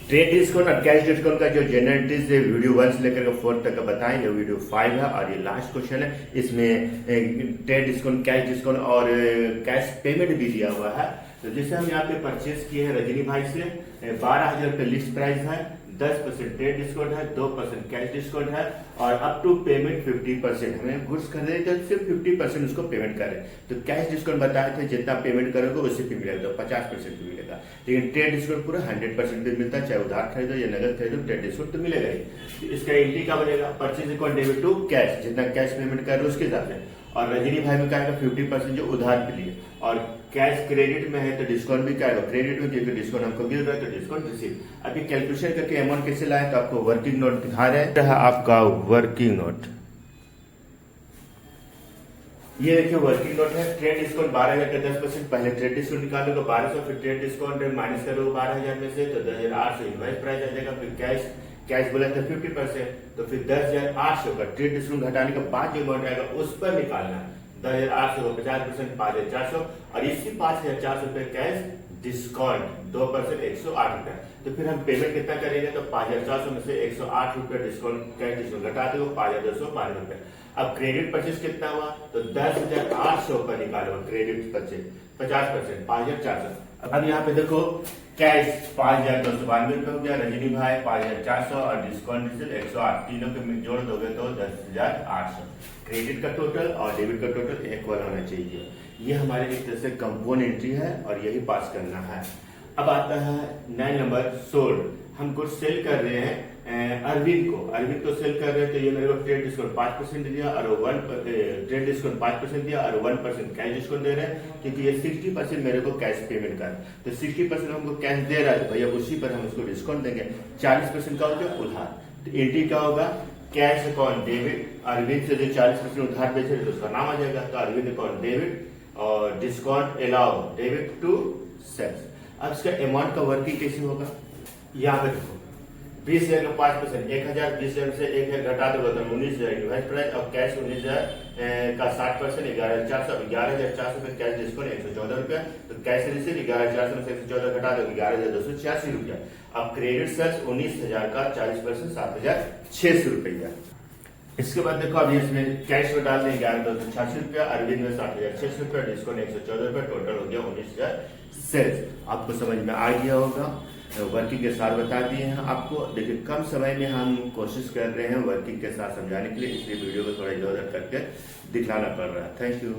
Trade discount और cash discount का जो जनरलिटीज वीडियो 1 से लेकर 4 तक का बताएंगे, वीडियो 5 है और ये लास्ट क्वेश्चन है। इसमें ट्रेड डिस्काउंट, कैश डिस्काउंट और कैश पेमेंट भी दिया हुआ है। तो जैसे हम यहाँ पे परचेस किए हैं रजनी भाई से, 12,000 रुपये लिस्ट प्राइस है, 10% ट्रेड डिस्काउंट है, 2% कैश डिस्काउंट है और अप टू पेमेंट 50%। हमें गुड्स खरीदे तो सिर्फ 50% उसको पेमेंट करें। तो कैश डिस्काउंट बताए थे जितना पेमेंट करोगे उससे भी मिलेगा, तो 50% भी मिलेगा। लेकिन ट्रेड डिस्काउंट पूरा 100% भी मिलता है, चाहे उधार खरीदो या नगद खरीदो, ट्रेड डिस्काउंट तो मिलेगा ही। तो इसका एंट्री क्या बनेगा, purchase account debit to cash, जितना कैश पेमेंट कर रहे हो उसके हिसाब से। और रजनी भाई में क्या है 50% जो उधार पे लिए, और कैश क्रेडिट में है तो डिस्काउंट भी क्या है क्रेडिट में, क्योंकि डिस्काउंट हमको मिल रहा है तो डिस्काउंट रिसीव। अभी कैलकुलेशन करके अमाउंट कैसे लाए, तो आपको वर्किंग नोट दिखा रहे हैं, आपका वर्किंग नोट ये देखिए वर्किंग नोट है। ट्रेड डिस्काउंट 12,000 का 10%, पहले ट्रेड डिस्काउंट निकालोगे 1200, फिर ट्रेड डिस्काउंट माइनस करोगे 12,000 में से तो 10,800 इनवॉइस प्राइस आ जाएगा। फिर कैश बोला था 50%, तो फिर 10,800 का ट्रेड डिस्काउंट घटाने के बाद जो अमाउंट आएगा उस पर निकालना है। 10,800 का 50%, 5,400 और इसी 5,400 रुपए कैश डिस्काउंट 2% 108 रुपए। तो फिर हम पेमेंट कितना करेंगे, तो 5,400 में से 108 रुपए डिस्काउंट कैश डिस्काउंट घटाते हो 5,212 रुपए। अब क्रेडिट परचेज कितना हुआ, तो 10,800 का निकालो क्रेडिट परचेज 50%, 5,400। अब यहाँ पे देखो कैश 5,292 रुपए हो गया, रजनी भाई 5,400 और डिस्काउंट 108, तीनों के जोड़ दोगे तो 10,800। क्रेडिट का टोटल और डेबिट का टोटल इक्वल होना चाहिए। ये हमारे एक तरह से कंपाउंड एंट्री है और यही पास करना है। अब आता है 9 नंबर सोल्ड। हम कुछ सेल कर रहे हैं अरविंद को सेल कर रहे हैं, तो ये मेरे को ट्रेड डिस्काउंट 5% दिया और ट्रेड डिस्काउंट 5% दिया और 1% कैश डिस्काउंट दे रहे हैं, क्योंकि ये 60% मेरे को कैश पेमेंट का, तो 60% हमको कैश दे रहा है भैया, उसी पर हम उसको डिस्काउंट देंगे। 40% का हो गया उधार, तो एंट्री क्या होगा, कैश अकाउंट डेबिट, अरविंद से जो 40% उधार बेचे तो उसका नाम आ जाएगा, तो अरविंद अकाउंट डेबिट और discount allow debit to sales. अब इसका अमाउंट का वर्किंग कैसे होगा, यहाँ पे देखो 20,000 का 5%, 1,000, 20,000 से 1,000 घटा दोगे तो 19,000 इनवॉइस प्राइस और कैश 19,000 का 60%, 11,400 रुपए कैश डिस्काउंट 114 रुपया। तो कैश रिसीव 11,400 में से 114 घटा दोगे 11,286 रुपया। अब क्रेडिट सर्च 19,000 का 40%, 7,600 रुपया। इसके बाद देखो अभी इसमें कैश में डाल दें 11,286 रुपया, अरविंद में 7,600 रुपया, डिस्काउंट 114 रुपया, टोटल हो गया 19,000 सेल्स। आपको समझ में आ गया होगा, वर्किंग के साथ बता दिए हैं आपको। देखिए कम समय में हम कोशिश कर रहे हैं वर्किंग के साथ समझाने के लिए, इसलिए वीडियो को थोड़ा इधर उधर करके दिखलाना पड़ रहा है। Thank you.